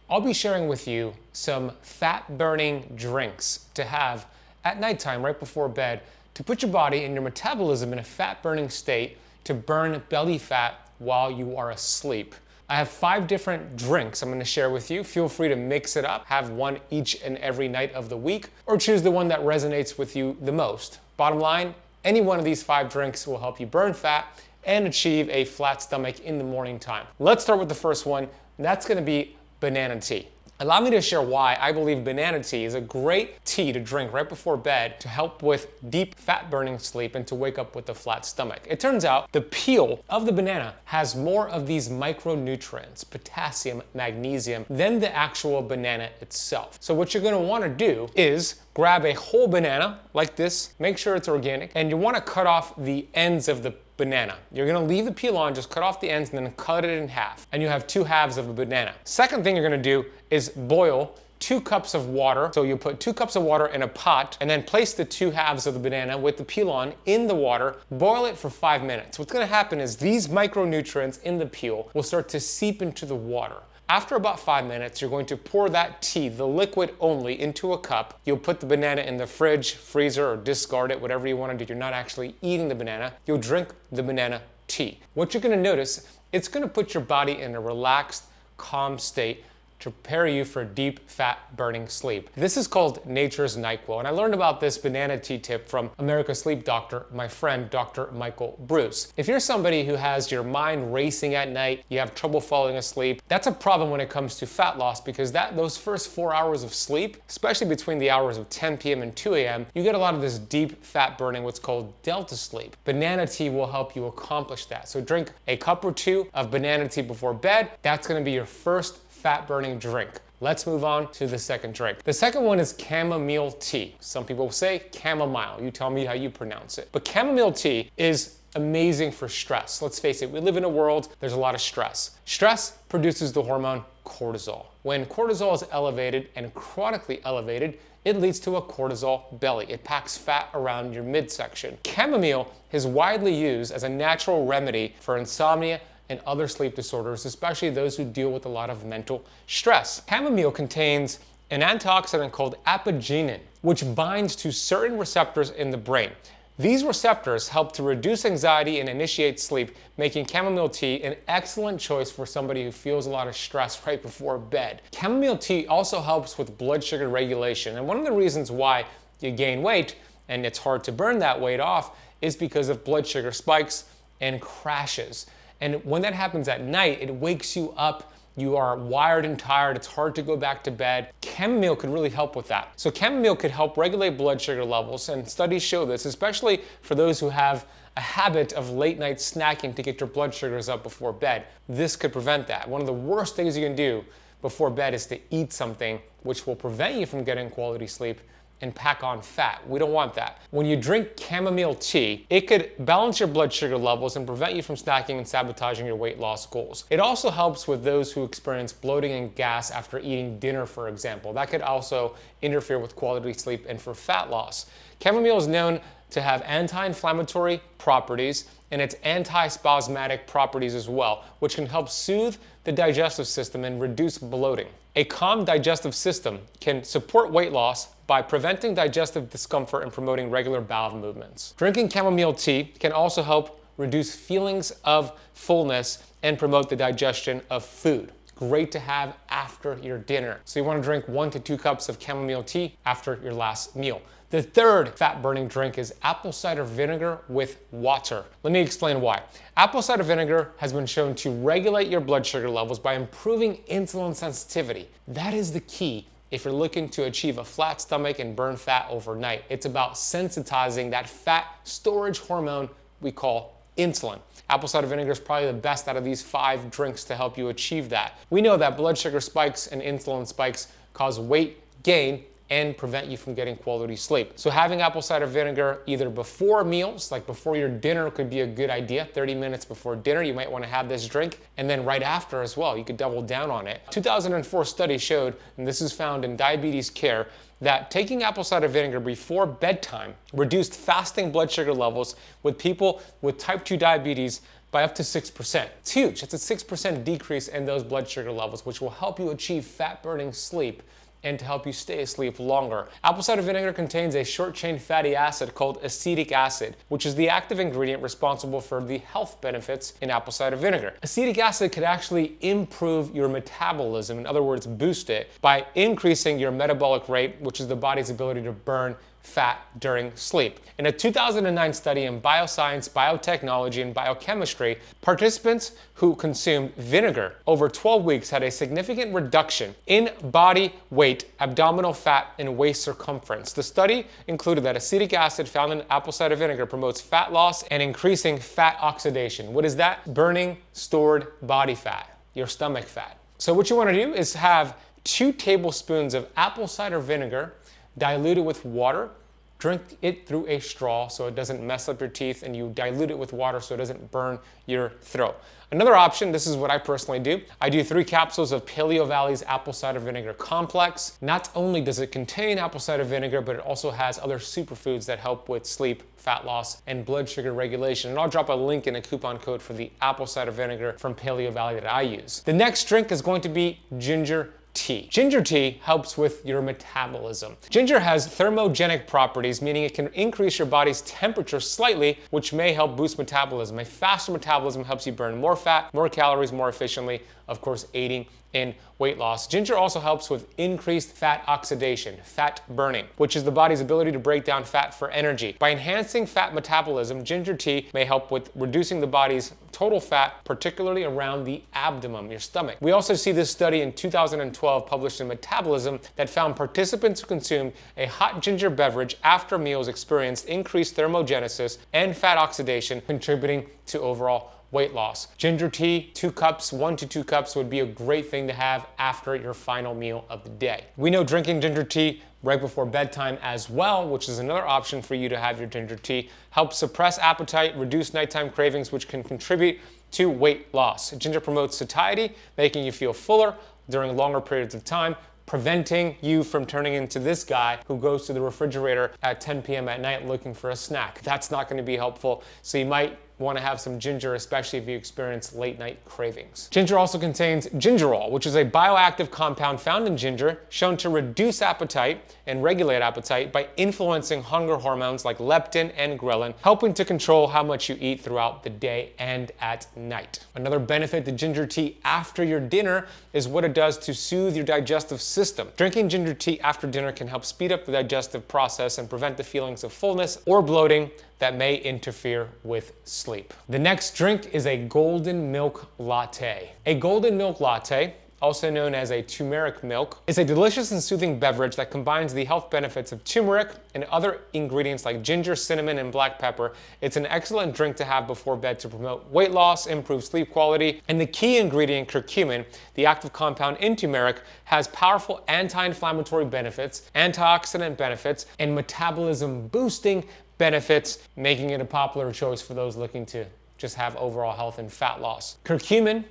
I'll be sharing with you some fat-burning drinks to have at nighttime right before bed to put your body and your metabolism in a fat-burning state to burn belly fat while you are asleep. I have 5 different drinks I'm going to share with you. Feel free to mix it up, have one each and every night of the week, or choose the one that resonates with you the most. Bottom line, any one of these 5 drinks will help you burn fat and achieve a flat stomach in the morning time. Let's start with the first one. That's going to be banana tea. Allow me to share why I believe banana tea is a great tea to drink right before bed to help with deep fat burning sleep and to wake up with a flat stomach. It turns out the peel of the banana has more of these micronutrients, potassium, magnesium, than the actual banana itself. So what you're going to want to do is grab a whole banana like this, make sure it's organic, and you want to cut off the ends of the banana. You're going to leave the peel on, just cut off the ends and then cut it in half. And you have 2 halves of a banana. Second thing you're going to do is boil 2 cups of water. So you put 2 cups of water in a pot and then place the 2 halves of the banana with the peel on in the water. Boil it for 5 minutes. What's going to happen is these micronutrients in the peel will start to seep into the water. After about 5 minutes, you're going to pour that tea, the liquid only, into a cup. You'll put the banana in the fridge, freezer, or discard it, whatever you want to do. You're not actually eating the banana. You'll drink the banana tea. What you're going to notice, it's going to put your body in a relaxed, calm state to prepare you for deep fat burning sleep. This is called nature's NyQuil, and I learned about this banana tea tip from America's Sleep Doctor, my friend Dr. Michael Bruce. If you're somebody who has your mind racing at night, you have trouble falling asleep, that's a problem when it comes to fat loss, because those first 4 hours of sleep, especially between the hours of 10 p.m. and 2 a.m., you get a lot of this deep fat burning, what's called delta sleep. Banana tea will help you accomplish that. So drink a cup or 2 of banana tea before bed. That's going to be your first fat burning drink. Let's move on to the second drink. The second one is chamomile tea. Some people say chamomile. You tell me how you pronounce it. But chamomile tea is amazing for stress. Let's face it, we live in a world, there's a lot of stress. Stress produces the hormone cortisol. When cortisol is elevated and chronically elevated, it leads to a cortisol belly. It packs fat around your midsection. Chamomile is widely used as a natural remedy for insomnia and other sleep disorders, especially those who deal with a lot of mental stress. Chamomile contains an antioxidant called apigenin, which binds to certain receptors in the brain. These receptors help to reduce anxiety and initiate sleep, making chamomile tea an excellent choice for somebody who feels a lot of stress right before bed. Chamomile tea also helps with blood sugar regulation, and one of the reasons why you gain weight and it's hard to burn that weight off is because of blood sugar spikes and crashes. And when that happens at night, it wakes you up. You are wired and tired. It's hard to go back to bed. Chamomile could really help with that. So chamomile could help regulate blood sugar levels, and studies show this, especially for those who have a habit of late night snacking to get your blood sugars up before bed. This could prevent that. One of the worst things you can do before bed is to eat something which will prevent you from getting quality sleep and pack on fat. We don't want that. When you drink chamomile tea, it could balance your blood sugar levels and prevent you from snacking and sabotaging your weight loss goals. It also helps with those who experience bloating and gas after eating dinner, for example. That could also interfere with quality sleep and for fat loss. Chamomile is known to have anti-inflammatory properties and its anti-spasmodic properties as well, which can help soothe the digestive system and reduce bloating. A calm digestive system can support weight loss by preventing digestive discomfort and promoting regular bowel movements. Drinking chamomile tea can also help reduce feelings of fullness and promote the digestion of food. Great to have after your dinner. So you want to drink 1 to 2 cups of chamomile tea after your last meal. The third fat-burning drink is apple cider vinegar with water. Let me explain why. Apple cider vinegar has been shown to regulate your blood sugar levels by improving insulin sensitivity. That is the key if you're looking to achieve a flat stomach and burn fat overnight. It's about sensitizing that fat storage hormone we call insulin. Apple cider vinegar is probably the best out of these 5 drinks to help you achieve that. We know that blood sugar spikes and insulin spikes cause weight gain and prevent you from getting quality sleep. So having apple cider vinegar either before meals, like before your dinner, could be a good idea. 30 minutes before dinner, you might want to have this drink, and then right after as well, you could double down on it. 2004 study showed, and this is found in diabetes care, that taking apple cider vinegar before bedtime reduced fasting blood sugar levels with people with type 2 diabetes by up to 6%. It's huge. It's a 6% decrease in those blood sugar levels, which will help you achieve fat-burning sleep and to help you stay asleep longer. Apple cider vinegar contains a short-chain fatty acid called acetic acid, which is the active ingredient responsible for the health benefits in apple cider vinegar. Acetic acid could actually improve your metabolism, in other words, boost it, by increasing your metabolic rate, which is the body's ability to burn fat during sleep. In a 2009 study in bioscience, biotechnology, and biochemistry, participants who consumed vinegar over 12 weeks had a significant reduction in body weight, abdominal fat, and waist circumference. The study included that acetic acid found in apple cider vinegar promotes fat loss and increasing fat oxidation. What is that? Burning stored body fat, your stomach fat. So what you want to do is have 2 tablespoons of apple cider vinegar dilute it with water, drink it through a straw so it doesn't mess up your teeth, and you dilute it with water so it doesn't burn your throat. Another option, this is what I personally do, I do 3 capsules of PaleoValley's apple cider vinegar complex. Not only does it contain apple cider vinegar, but it also has other superfoods that help with sleep, fat loss, and blood sugar regulation. And I'll drop a link and a coupon code for the apple cider vinegar from PaleoValley that I use. The next drink is going to be ginger tea. Ginger tea helps with your metabolism. Ginger has thermogenic properties, meaning it can increase your body's temperature slightly, which may help boost metabolism. A faster metabolism helps you burn more fat, more calories more efficiently, of course aiding in weight loss. Ginger also helps with increased fat oxidation, fat burning, which is the body's ability to break down fat for energy. By enhancing fat metabolism, ginger tea may help with reducing the body's total fat, particularly around the abdomen, your stomach. We also see this study in 2012 published in Metabolism that found participants who consumed a hot ginger beverage after meals experienced increased thermogenesis and fat oxidation, contributing to overall weight loss. Ginger tea, 2 cups, 1 to 2 cups would be a great thing to have after your final meal of the day. We know drinking ginger tea right before bedtime as well, which is another option for you to have your ginger tea, helps suppress appetite, reduce nighttime cravings, which can contribute to weight loss. Ginger promotes satiety, making you feel fuller during longer periods of time, preventing you from turning into this guy who goes to the refrigerator at 10 p.m. at night looking for a snack. That's not going to be helpful, so you might want to have some ginger, especially if you experience late night cravings. Ginger also contains gingerol, which is a bioactive compound found in ginger, shown to reduce appetite and regulate appetite by influencing hunger hormones like leptin and ghrelin, helping to control how much you eat throughout the day and at night. Another benefit to ginger tea after your dinner is what it does to soothe your digestive system. Drinking ginger tea after dinner can help speed up the digestive process and prevent the feelings of fullness or bloating that may interfere with sleep. The next drink is a golden milk latte. A golden milk latte, also known as a turmeric milk, is a delicious and soothing beverage that combines the health benefits of turmeric and other ingredients like ginger, cinnamon, and black pepper. It's an excellent drink to have before bed to promote weight loss, improve sleep quality, and the key ingredient, curcumin, the active compound in turmeric, has powerful anti-inflammatory benefits, antioxidant benefits, and metabolism boosting benefits, making it a popular choice for those looking to just have overall health and fat loss. Curcumin,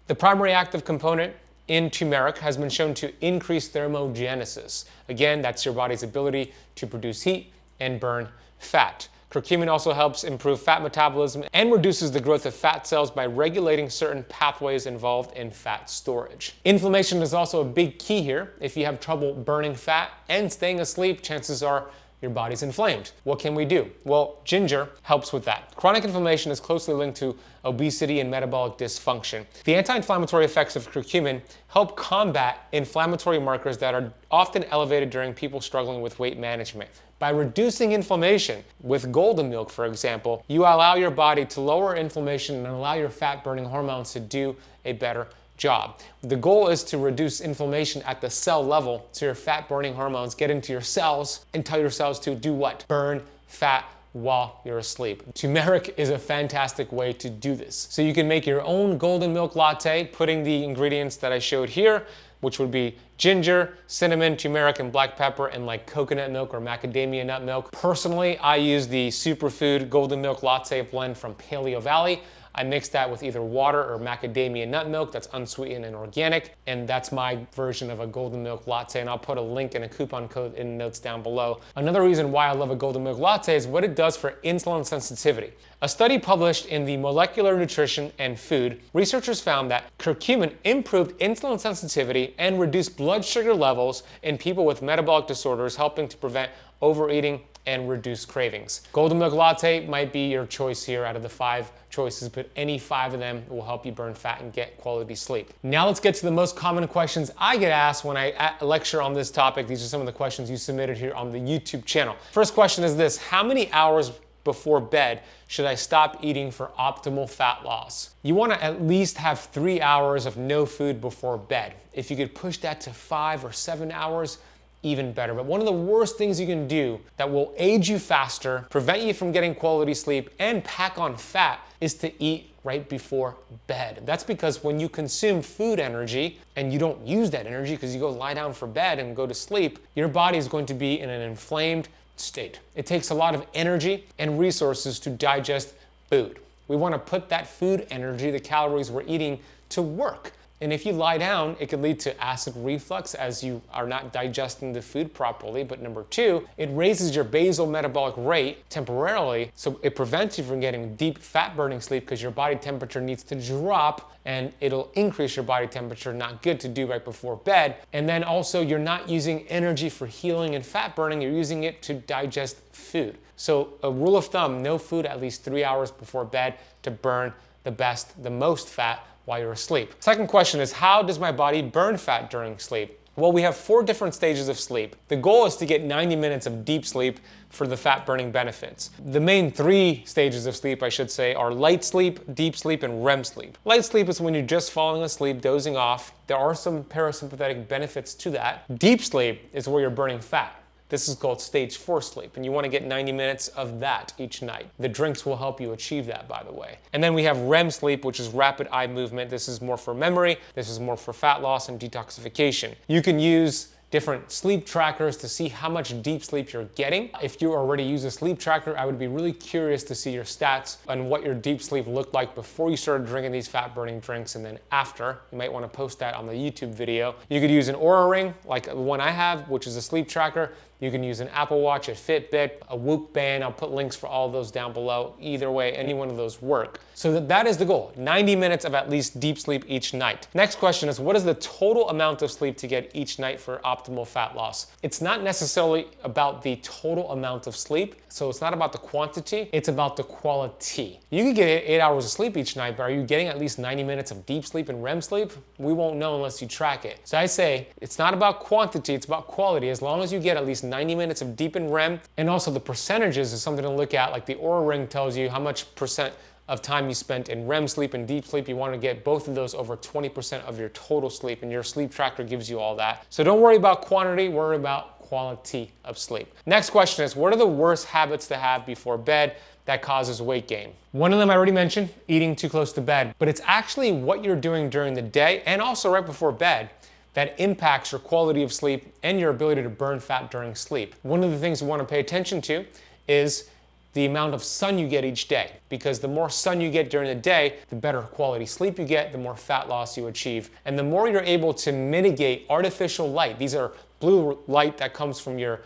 the primary active component in turmeric, has been shown to increase thermogenesis. Again, that's your body's ability to produce heat and burn fat. Curcumin also helps improve fat metabolism and reduces the growth of fat cells by regulating certain pathways involved in fat storage. Inflammation is also a big key here. If you have trouble burning fat and staying asleep, chances are your body's inflamed. What can we do? Well, ginger helps with that. Chronic inflammation is closely linked to obesity and metabolic dysfunction. The anti-inflammatory effects of curcumin help combat inflammatory markers that are often elevated during people struggling with weight management. By reducing inflammation with golden milk, for example, you allow your body to lower inflammation and allow your fat-burning hormones to do a better job. The goal is to reduce inflammation at the cell level so your fat-burning hormones get into your cells and tell your cells to do what? Burn fat while you're asleep. Turmeric is a fantastic way to do this. So you can make your own golden milk latte, putting the ingredients that I showed here, which would be ginger, cinnamon, turmeric, and black pepper, and like coconut milk or macadamia nut milk. Personally, I use the Superfood golden milk latte blend from PaleoValley. I mix that with either water or macadamia nut milk that's unsweetened and organic, and that's my version of a golden milk latte, and I'll put a link and a coupon code in the notes down below. Another reason why I love a golden milk latte is what it does for insulin sensitivity. A study published in the Molecular Nutrition and Food, researchers found that curcumin improved insulin sensitivity and reduced blood sugar levels in people with metabolic disorders, helping to prevent overeating and reduce cravings. Golden milk latte might be your choice here out of the 5 choices, but any 5 of them will help you burn fat and get quality sleep. Now let's get to the most common questions I get asked when I lecture on this topic. These are some of the questions you submitted here on the YouTube channel. First question is this: how many hours before bed should I stop eating for optimal fat loss? You want to at least have 3 hours of no food before bed. If you could push that to 5 or 7 hours, even better. But one of the worst things you can do that will age you faster, prevent you from getting quality sleep, and pack on fat is to eat right before bed. That's because when you consume food energy and you don't use that energy because you go lie down for bed and go to sleep, your body is going to be in an inflamed state. It takes a lot of energy and resources to digest food. We want to put that food energy, the calories we're eating, to work. And if you lie down, it could lead to acid reflux as you are not digesting the food properly. But number 2, it raises your basal metabolic rate temporarily, so it prevents you from getting deep fat burning sleep because your body temperature needs to drop and it'll increase your body temperature, not good to do right before bed. And then also you're not using energy for healing and fat burning, you're using it to digest food. So a rule of thumb, no food at least 3 hours before bed to burn the most fat while you're asleep. Second question is, how does my body burn fat during sleep? Well, we have 4 different stages of sleep. The goal is to get 90 minutes of deep sleep for the fat burning benefits. The main 3 stages of sleep, I should say, are light sleep, deep sleep, and REM sleep. Light sleep is when you're just falling asleep, dozing off. There are some parasympathetic benefits to that. Deep sleep is where you're burning fat. This is called stage 4 sleep, and you want to get 90 minutes of that each night. The drinks will help you achieve that, by the way. And then we have REM sleep, which is rapid eye movement. This is more for memory. This is more for fat loss and detoxification. You can use different sleep trackers to see how much deep sleep you're getting. If you already use a sleep tracker, I would be really curious to see your stats and what your deep sleep looked like before you started drinking these fat burning drinks and then after. You might want to post that on the YouTube video. You could use an Oura Ring like the one I have, which is a sleep tracker. You can use an Apple Watch, a Fitbit, a Whoop band. I'll put links for all of those down below. Either way, any one of those work. So that is the goal, 90 minutes of at least deep sleep each night. Next question is, what is the total amount of sleep to get each night for optimal fat loss? It's not necessarily about the total amount of sleep, so it's not about the quantity, it's about the quality. You can get 8 hours of sleep each night, but are you getting at least 90 minutes of deep sleep and REM sleep? We won't know unless you track it. So I say, it's not about quantity, it's about quality. As long as you get at least 90 minutes of deep and REM, and also the percentages is something to look at, like the Oura Ring tells you how much percent of time you spent in REM sleep and deep sleep. You want to get both of those over 20% of your total sleep, and your sleep tracker gives you all that. So don't worry about quantity, worry about quality of sleep. Next question is, what are the worst habits to have before bed that causes weight gain? One of them I already mentioned, eating too close to bed, but it's actually what you're doing during the day and also right before bed that impacts your quality of sleep and your ability to burn fat during sleep. One of the things you want to pay attention to is the amount of sun you get each day, because the more sun you get during the day, the better quality sleep you get, the more fat loss you achieve. And the more you're able to mitigate artificial light, these are blue light that comes from your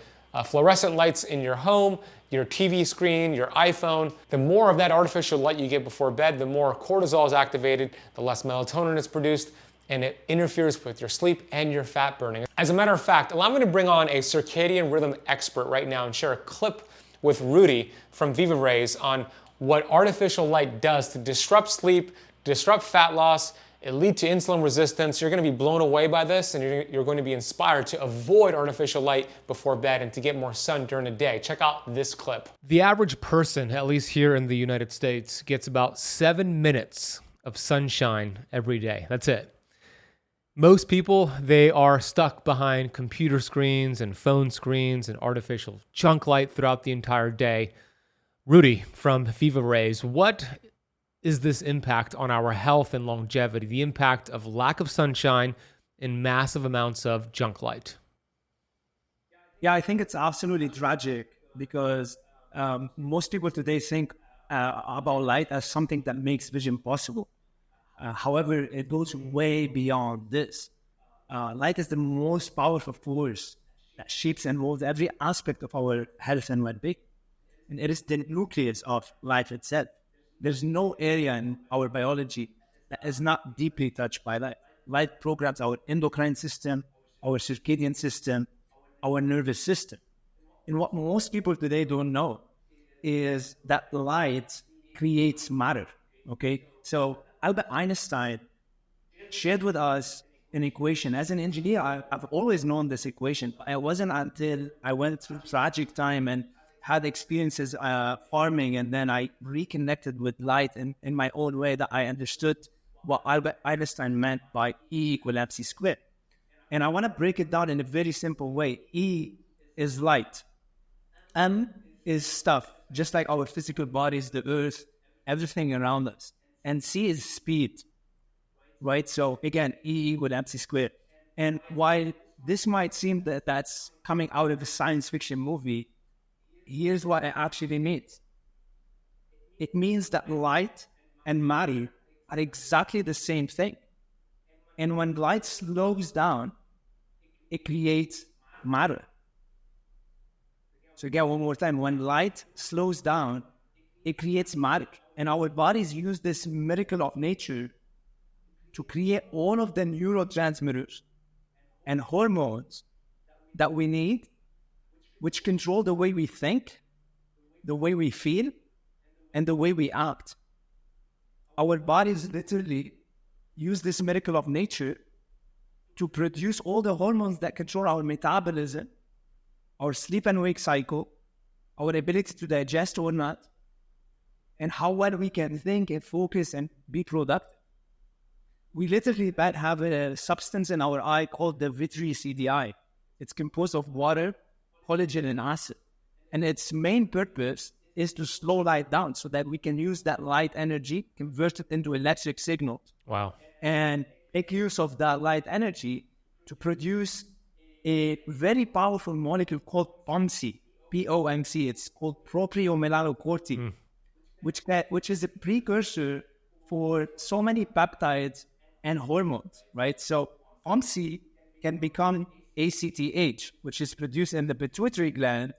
fluorescent lights in your home, your TV screen, your iPhone, the more of that artificial light you get before bed, the more cortisol is activated, the less melatonin is produced, and it interferes with your sleep and your fat burning. As a matter of fact, allow me to bring on a circadian rhythm expert right now and share a clip with Rudy from Viva Rays on what artificial light does to disrupt sleep, disrupt fat loss, it lead to insulin resistance. You're going to be blown away by this, and you're going to be inspired to avoid artificial light before bed and to get more sun during the day. Check out this clip. The average person, at least here in the United States, gets about 7 minutes of sunshine every day. That's it. Most people, they are stuck behind computer screens and phone screens and artificial junk light throughout the entire day. Rudy from Viva Rays, what is this impact on our health and longevity, the impact of lack of sunshine and massive amounts of junk light? Yeah, I think it's absolutely tragic because most people today think about light as something that makes vision possible. However, it goes way beyond this. Light is the most powerful force that shapes and molds every aspect of our health and well-being. And it is the nucleus of life itself. There's no area in our biology that is not deeply touched by light. Light programs our endocrine system, our circadian system, our nervous system. And what most people today don't know is that light creates matter, okay? So Albert Einstein shared with us an equation. As an engineer, I've always known this equation. It wasn't until I went through tragic time and had experiences farming, and then I reconnected with light in my own way that I understood what Albert Einstein meant by E equal MC squared. And I want to break it down in a very simple way. E is light. M is stuff, just like our physical bodies, the earth, everything around us. And C is speed, right? So again, E equal MC squared. And while this might seem that that's coming out of a science fiction movie, here's what it actually means. It means that light and matter are exactly the same thing. And when light slows down, it creates matter. So again, one more time, when light slows down, it creates matter. And our bodies use this miracle of nature to create all of the neurotransmitters and hormones that we need, which control the way we think, the way we feel, and the way we act. Our bodies literally use this miracle of nature to produce all the hormones that control our metabolism, our sleep and wake cycle, our ability to digest or not, and how well we can think and focus and be productive. We literally have a substance in our eye called the vitreous CDI. It's composed of water, collagen, and acid. And its main purpose is to slow light down so that we can use that light energy, convert it into electric signals. Wow. And make use of that light energy to produce a very powerful molecule called POMC, P-O-M-C. It's called propionyl-melanocortin, which is a precursor for so many peptides and hormones, right? So POMC can become ACTH, which is produced in the pituitary gland,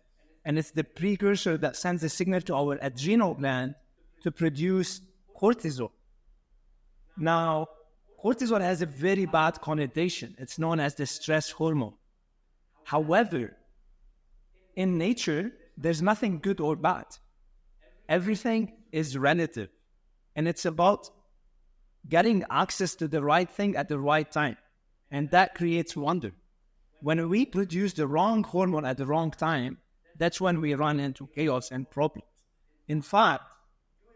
and it's the precursor that sends a signal to our adrenal gland to produce cortisol. Now, cortisol has a very bad connotation. It's known as the stress hormone. However, in nature, there's nothing good or bad. Everything is relative, and it's about getting access to the right thing at the right time, and that creates wonder. When we produce the wrong hormone at the wrong time, that's when we run into chaos and problems. In fact,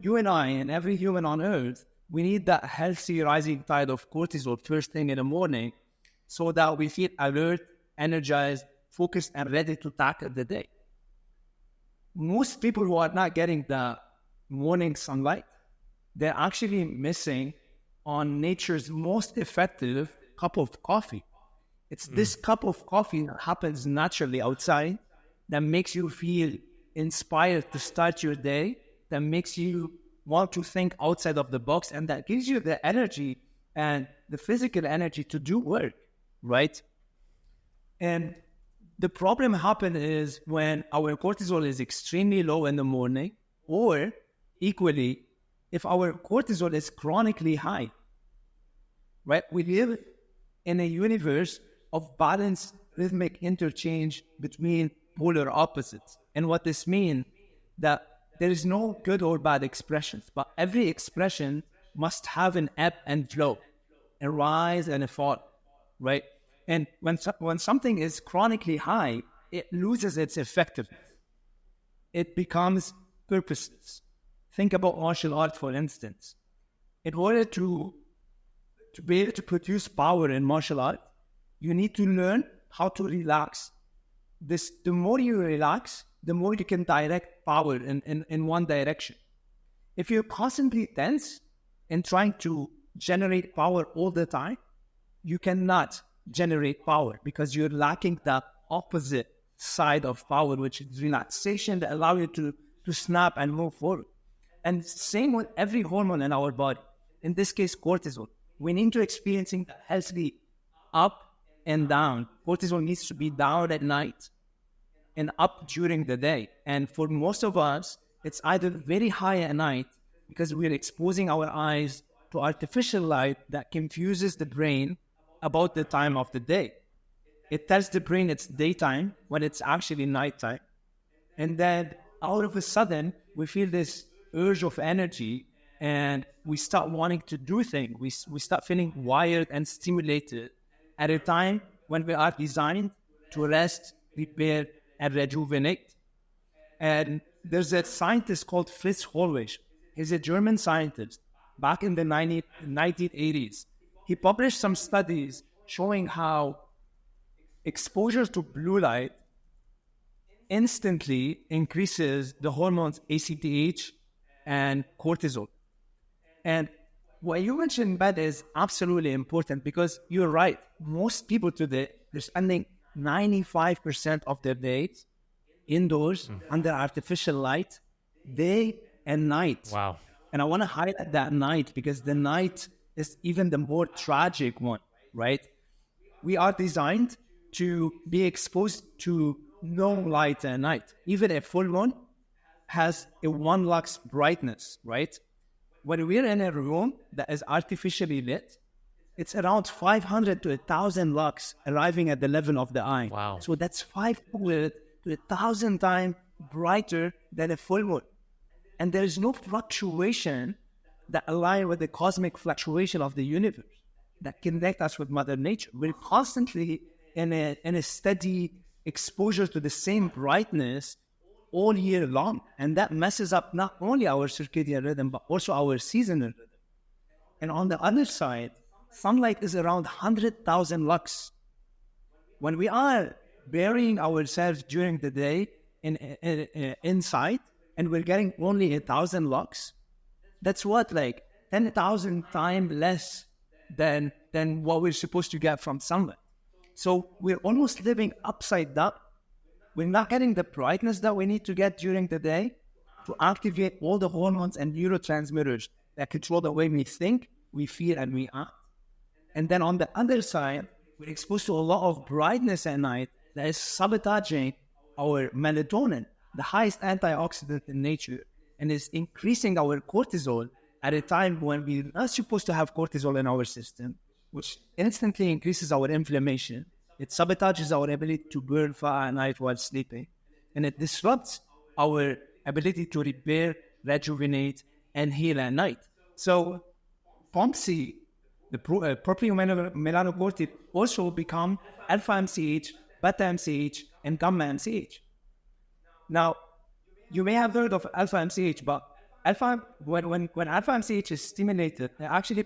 you and I and every human on earth, we need that healthy rising tide of cortisol first thing in the morning so that we feel alert, energized, focused, and ready to tackle the day. Most people who are not getting the morning sunlight, they're actually missing on nature's most effective cup of coffee. It's this cup of coffee that happens naturally outside that makes you feel inspired to start your day, that makes you want to think outside of the box, and that gives you the energy and the physical energy to do work, right? And the problem happens is when our cortisol is extremely low in the morning, or equally, if our cortisol is chronically high, right? We live in a universe of balanced rhythmic interchange between polar opposites. And what this means, that there is no good or bad expressions, but every expression must have an ebb and flow, a rise and a fall, right? And when something is chronically high, it loses its effectiveness. It becomes purposeless. Think about martial arts, for instance. In order to be able to produce power in martial art, you need to learn how to relax. The more you relax, the more you can direct power in one direction. If you're constantly tense and trying to generate power all the time, you cannot generate power because you're lacking the opposite side of power, which is relaxation that allows you to snap and move forward. And same with every hormone in our body. In this case, cortisol. We need to experiencing the healthy up and down. Cortisol needs to be down at night and up during the day. And for most of us, it's either very high at night because we're exposing our eyes to artificial light that confuses the brain about the time of the day. It tells the brain it's daytime when it's actually nighttime. And then all of a sudden, we feel this urge of energy and we start wanting to do things. We start feeling wired and stimulated at a time when we are designed to rest, repair, and rejuvenate. And there's a scientist called 𝙎𝙐𝙎𝘎𝑃. He's a German scientist. Back in the 1980s, he published some studies showing how exposure to blue light instantly increases the hormones ACTH and cortisol. And what you mentioned, Ben, is absolutely important because you're right. Most people today, they're spending 95% of their days indoors under artificial light, day and night. Wow. And I want to highlight that night because the night is even the more tragic one, right? We are designed to be exposed to no light at night. Even a full moon has a 1 lux brightness, right? When we're in a room that is artificially lit, it's around 500 to 1,000 lux arriving at the level of the eye. Wow. So that's 500 to 1,000 times brighter than a full moon. And there is no fluctuation that align with the cosmic fluctuation of the universe that connect us with Mother Nature. We're constantly in a steady exposure to the same brightness all year long. And that messes up not only our circadian rhythm, but also our seasonal rhythm. And on the other side, sunlight is around 100,000 lux. When we are burying ourselves during the day inside, and we're getting only 1,000 lux, that's what, like 10,000 times less than what we're supposed to get from sunlight. So we're almost living upside down. We're not getting the brightness that we need to get during the day to activate all the hormones and neurotransmitters that control the way we think, we feel, and we act. And then on the other side, we're exposed to a lot of brightness at night that is sabotaging our melatonin, the highest antioxidant in nature, and is increasing our cortisol at a time when we're not supposed to have cortisol in our system, which instantly increases our inflammation. It sabotages our ability to burn fat at night while sleeping, and it disrupts our ability to repair, rejuvenate, and heal at night. So POMC, the proprio melanocortin, also become alpha MCH, beta MCH, and gamma MCH. Now, you may have heard of alpha MCH, but when alpha MCH is stimulated, they actually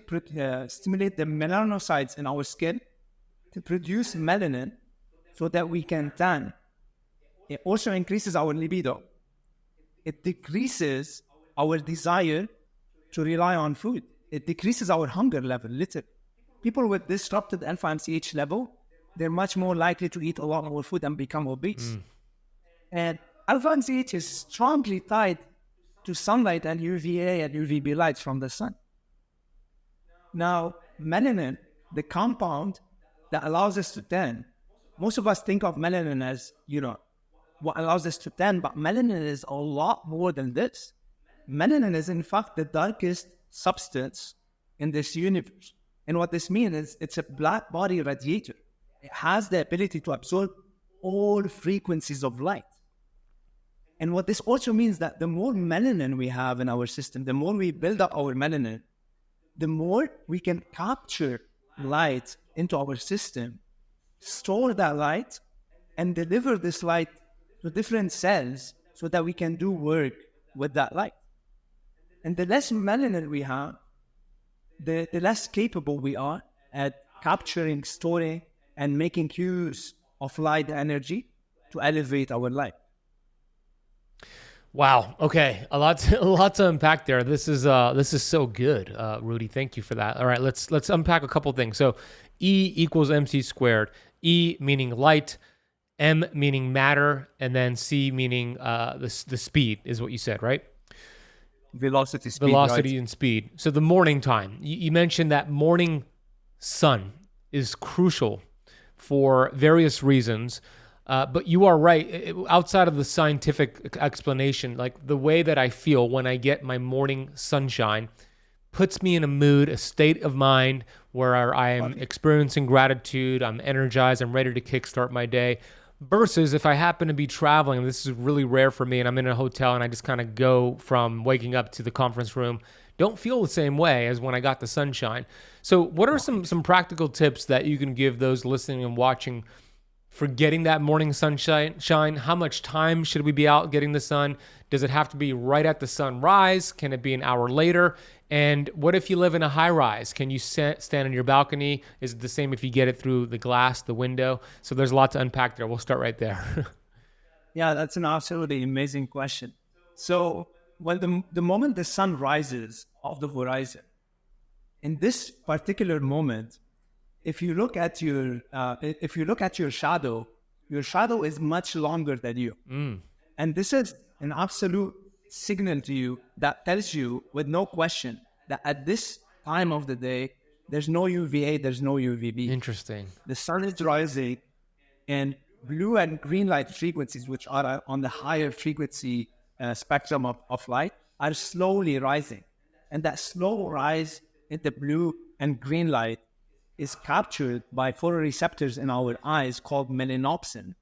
stimulate the melanocytes in our skin to produce melanin so that we can tan. It also increases our libido. It decreases our desire to rely on food. It decreases our hunger level, literally. People with disrupted alpha MCH level, they're much more likely to eat a lot more food and become obese. And alpha MCH is strongly tied to sunlight and UVA and UVB lights from the sun. Now, melanin, the compound that allows us to tan, most of us think of melanin as, what allows us to tan, but melanin is a lot more than this. Melanin is, in fact, the darkest substance in this universe. And what this means is it's a black body radiator. It has the ability to absorb all frequencies of light. And what this also means that the more melanin we have in our system, the more we build up our melanin, the more we can capture light into our system, store that light, and deliver this light to different cells so that we can do work with that light. And the less melanin we have, the less capable we are at capturing, storing, and making use of light energy to elevate our life. Wow. Okay. A lot to unpack there. This is so good, Rudy. Thank you for that. All right. Let's unpack a couple things. So E equals MC squared. E meaning light, M meaning matter, and then C meaning the speed is what you said, right? velocity, speed, velocity right? and speed. So the morning time, you mentioned that morning sun is crucial for various reasons. But you are right. Outside of the scientific explanation, like the way that I feel when I get my morning sunshine puts me in a mood, a state of mind where I am experiencing gratitude, I'm energized, I'm ready to kickstart my day. Versus if I happen to be traveling, this is really rare for me, and I'm in a hotel and I just kind of go from waking up to the conference room, don't feel the same way as when I got the sunshine. So what are some practical tips that you can give those listening and watching for getting that morning sunshine? How much time should we be out getting the sun? Does it have to be right at the sunrise? Can it be an hour later? And what if you live in a high rise? Can you stand on your balcony? Is it the same if you get it through the glass, the window? So there's a lot to unpack there. We'll start right there. Yeah, that's an absolutely amazing question. So when the moment the sun rises off the horizon, in this particular moment, if you look at your shadow is much longer than you. And this is an absolute signal to you that tells you with no question that at this time of the day, there's no UVA, there's no UVB. Interesting. The sun is rising, and blue and green light frequencies, which are on the higher frequency spectrum of light, are slowly rising. And that slow rise in the blue and green light is captured by photoreceptors in our eyes called melanopsin.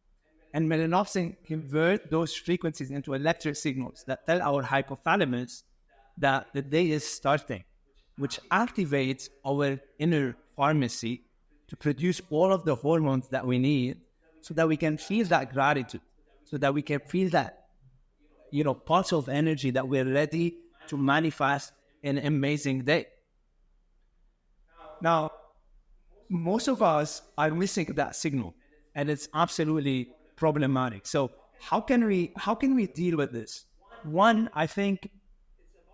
And melanopsin convert those frequencies into electric signals that tell our hypothalamus that the day is starting, which activates our inner pharmacy to produce all of the hormones that we need so that we can feel that gratitude, so that we can feel that, pulse of energy that we're ready to manifest an amazing day. Now, most of us are missing that signal, and it's absolutely problematic. So how can we deal with this? One, I think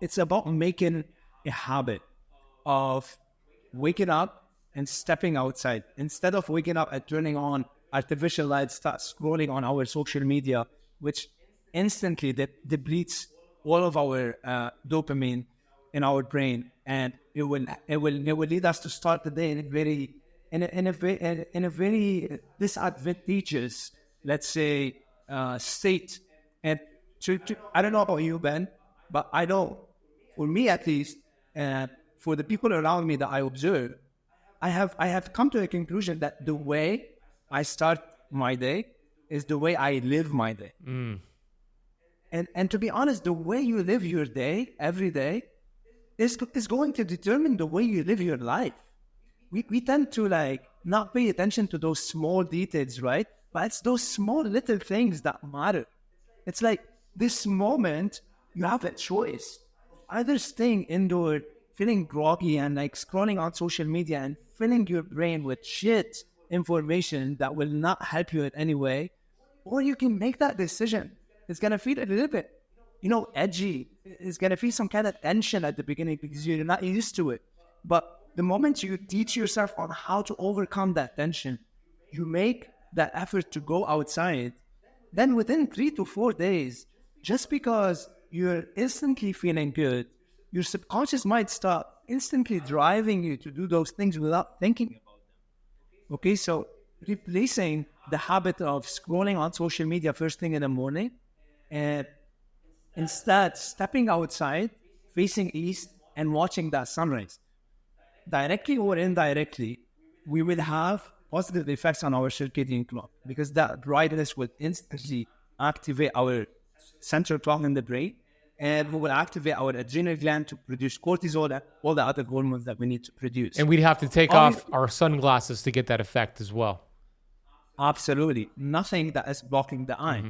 it's about making a habit of waking up and stepping outside. Instead of waking up and turning on artificial lights, start scrolling on our social media, which instantly depletes all of our dopamine in our brain, and it will lead us to start the day in a very disadvantageous, let's say, state. And I don't know about you, Ben, but I know, for me at least, and for the people around me that I observe, I have come to a conclusion that the way I start my day is the way I live my day. And to be honest, the way you live your day every day is going to determine the way you live your life. We tend to not pay attention to those small details, right? But it's those small little things that matter. It's like this moment, you have a choice. Either staying indoor, feeling groggy and scrolling on social media and filling your brain with shit information that will not help you in any way, or you can make that decision. It's going to feel a little bit, edgy. It's going to feel some kind of tension at the beginning because you're not used to it. But the moment you teach yourself on how to overcome that tension, you make that effort to go outside, then within 3 to 4 days, just because you're instantly feeling good, your subconscious might start instantly driving you to do those things without thinking about them. Okay, so replacing the habit of scrolling on social media first thing in the morning, and instead stepping outside, facing east, and watching that sunrise. Directly or indirectly, we will have positive effects on our circadian clock, because that brightness will instantly activate our central clock in the brain, and we will activate our adrenal gland to produce cortisol and all the other hormones that we need to produce. And we'd have to take off our sunglasses to get that effect as well. Absolutely. Nothing that is blocking the eye.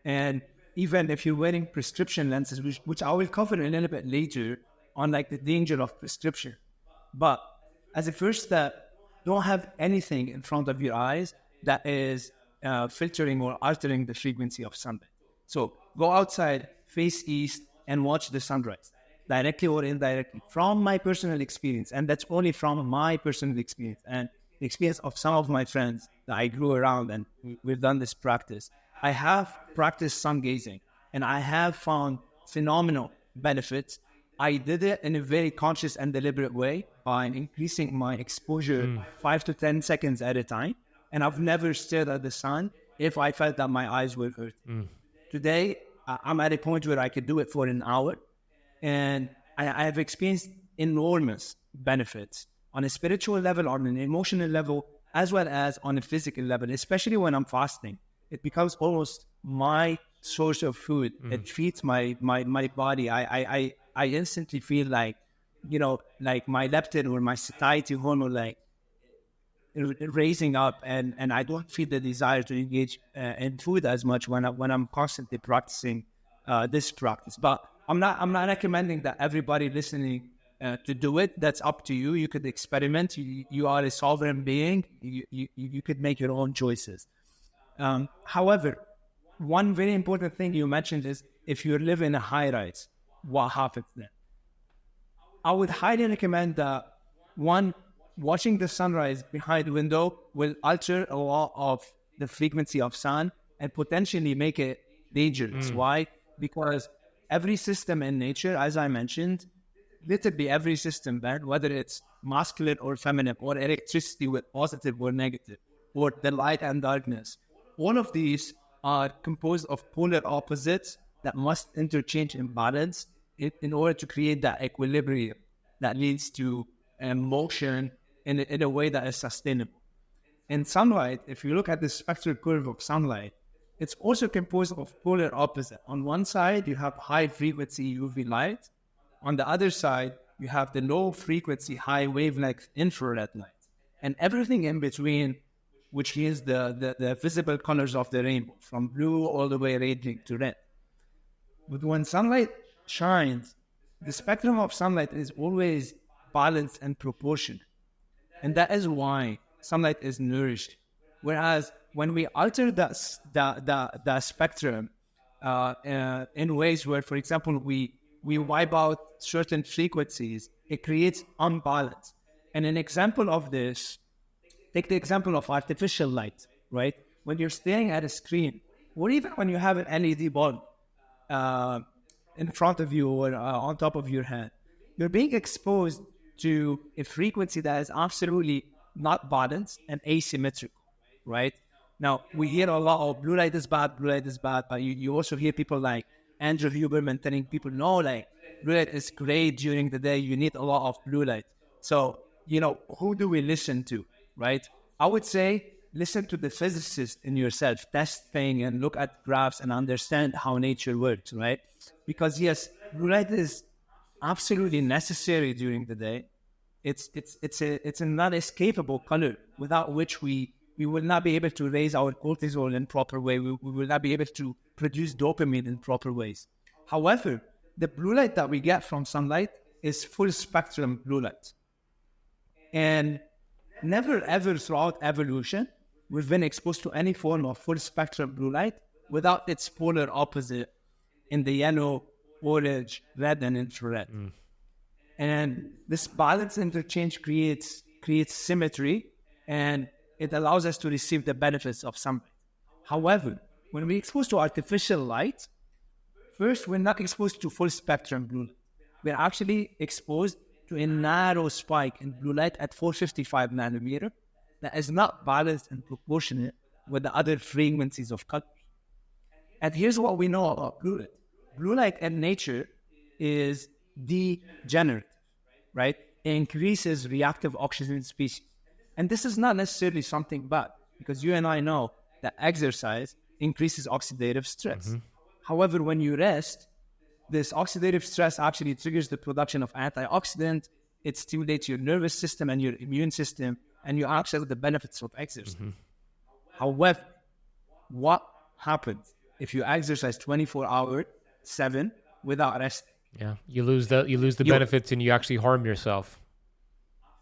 And even if you're wearing prescription lenses, which I will cover a little bit later on the danger of prescription. But as a first step, don't have anything in front of your eyes that is filtering or altering the frequency of sunlight. So go outside, face east, and watch the sunrise, directly or indirectly, from my personal experience. And that's only from my personal experience and the experience of some of my friends that I grew around, and we've done this practice. I have practiced sun gazing, and I have found phenomenal benefits, I did it in a very conscious and deliberate way by increasing my exposure 5 to 10 seconds at a time. And I've never stared at the sun if I felt that my eyes were hurting. Today, I'm at a point where I could do it for an hour. And I have experienced enormous benefits on a spiritual level, on an emotional level, as well as on a physical level, especially when I'm fasting. It becomes almost my source of food. It feeds my body. I instantly feel like, like my leptin or my satiety hormone, like raising up, and I don't feel the desire to engage in food as much when I'm constantly practicing this practice. But I'm not recommending that everybody listening to do it. That's up to you. You could experiment. You are a sovereign being. You could make your own choices. However, one very important thing you mentioned is if you live in a high-rise, what happens then? I would highly recommend that watching the sunrise behind the window will alter a lot of the frequency of sun and potentially make it dangerous. Why? Because every system in nature, as I mentioned, literally every system, Ben, whether it's masculine or feminine, or electricity with positive or negative, or the light and darkness, all of these are composed of polar opposites that must interchange in balance in order to create that equilibrium that leads to motion in a way that is sustainable. In sunlight, if you look at the spectral curve of sunlight, it's also composed of polar opposite. On one side, you have high frequency UV light. On the other side, you have the low frequency, high wavelength infrared light. And everything in between, which is the visible colors of the rainbow, from blue all the way ranging to red. But when sunlight shines, the spectrum of sunlight is always balanced and proportionate. And that is why sunlight is nourished. Whereas when we alter the spectrum in ways where, for example, we wipe out certain frequencies, it creates unbalance. And an example of this, take the example of artificial light, right? When you're staring at a screen, or even when you have an LED bulb in front of you or on top of your head, you're being exposed to a frequency that is absolutely not balanced and asymmetrical, right? Now, we hear a lot of blue light is bad, but you also hear people like Andrew Huberman telling people, no, like, blue light is great during the day, you need a lot of blue light. So, who do we listen to, right? I would say listen to the physicist in yourself, test things and look at graphs and understand how nature works, right? Because yes, blue light is absolutely necessary during the day. It's a non-escapable color without which we will not be able to raise our cortisol in proper way. We will not be able to produce dopamine in proper ways. However, the blue light that we get from sunlight is full spectrum blue light. And never ever throughout evolution, we've been exposed to any form of full spectrum blue light without its polar opposite in the yellow, orange, red, and infrared. And this balance interchange creates symmetry, and it allows us to receive the benefits of sunlight. However, when we're exposed to artificial light, first, we're not exposed to full spectrum blue light. We're actually exposed to a narrow spike in blue light at 455 nanometer that is not balanced and proportionate with the other frequencies of color. And here's what we know about blue light. Blue light in nature is degenerative, right? It increases reactive oxygen species. And this is not necessarily something bad, because you and I know that exercise increases oxidative stress. However, when you rest, this oxidative stress actually triggers the production of antioxidants. It stimulates your nervous system and your immune system, and you access the benefits of exercise. However, what happens if you exercise 24 hours, 7, without resting? Yeah, you lose the benefits and you actually harm yourself.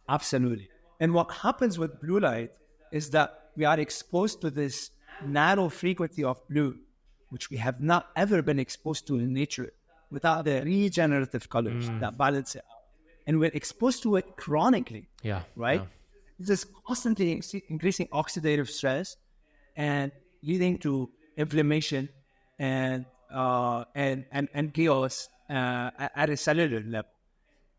Absolutely. And what happens with blue light is that we are exposed to this narrow frequency of blue, which we have not ever been exposed to in nature without the regenerative colors that balance it out. And we're exposed to it chronically, right? This is constantly increasing oxidative stress and leading to inflammation and chaos at a cellular level.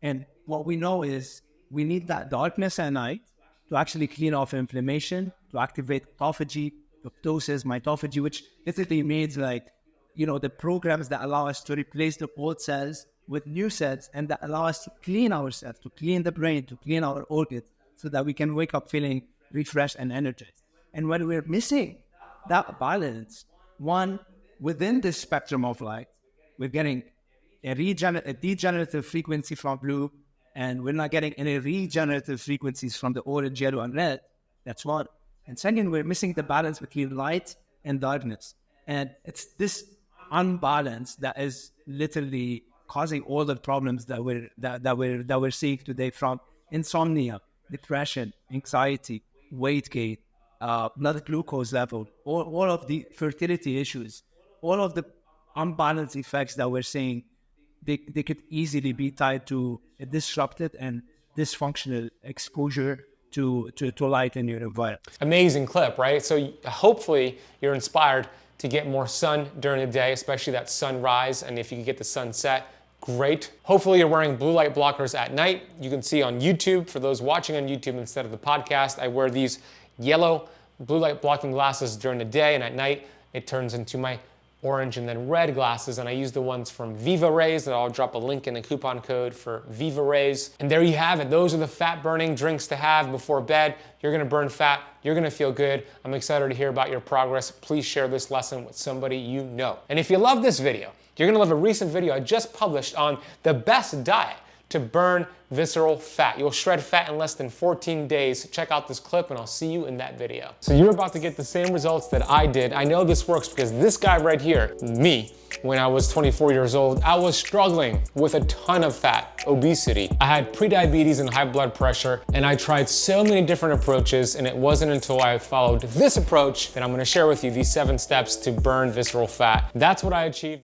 And what we know is we need that darkness at night to actually clean off inflammation, to activate autophagy, apoptosis, mitophagy, which literally means like, you know, the programs that allow us to replace the old cells with new cells and that allow us to clean ourselves, to clean the brain, to clean our organs so that we can wake up feeling refreshed and energized. And when we're missing that balance, one, within this spectrum of light, we're getting a degenerative frequency from blue, and we're not getting any regenerative frequencies from the orange, yellow, and red. That's one. And second, we're missing the balance between light and darkness. And it's this unbalance that is literally causing all the problems that we're seeing today, from insomnia, depression, anxiety, weight gain, blood glucose level, all of the fertility issues, all of the unbalanced effects that we're seeing. They could easily be tied to a disrupted and dysfunctional exposure to light in your environment. Amazing clip, right? So hopefully you're inspired to get more sun during the day, especially that sunrise, and if you can get the sunset, great. Hopefully you're wearing blue light blockers at night. You can see on YouTube, for those watching on YouTube instead of the podcast, I wear these yellow blue light blocking glasses during the day, and at night it turns into my orange and then red glasses, and I use the ones from Viva Rays that I'll drop a link in the coupon code for Viva Rays. And there you have it. Those are the fat burning drinks to have before bed. You're gonna burn fat, you're gonna feel good. I'm excited to hear about your progress. Please share this lesson with somebody you know. And if you love this video, you're gonna love a recent video I just published on the best diet to burn visceral fat. You'll shred fat in less than 14 days. Check out this clip and I'll see you in that video. So you're about to get the same results that I did. I know this works because this guy right here, me, when I was 24 years old, I was struggling with a ton of fat, obesity. I had prediabetes and high blood pressure, and I tried so many different approaches, and it wasn't until I followed this approach that I'm gonna share with you these 7 steps to burn visceral fat. That's what I achieved.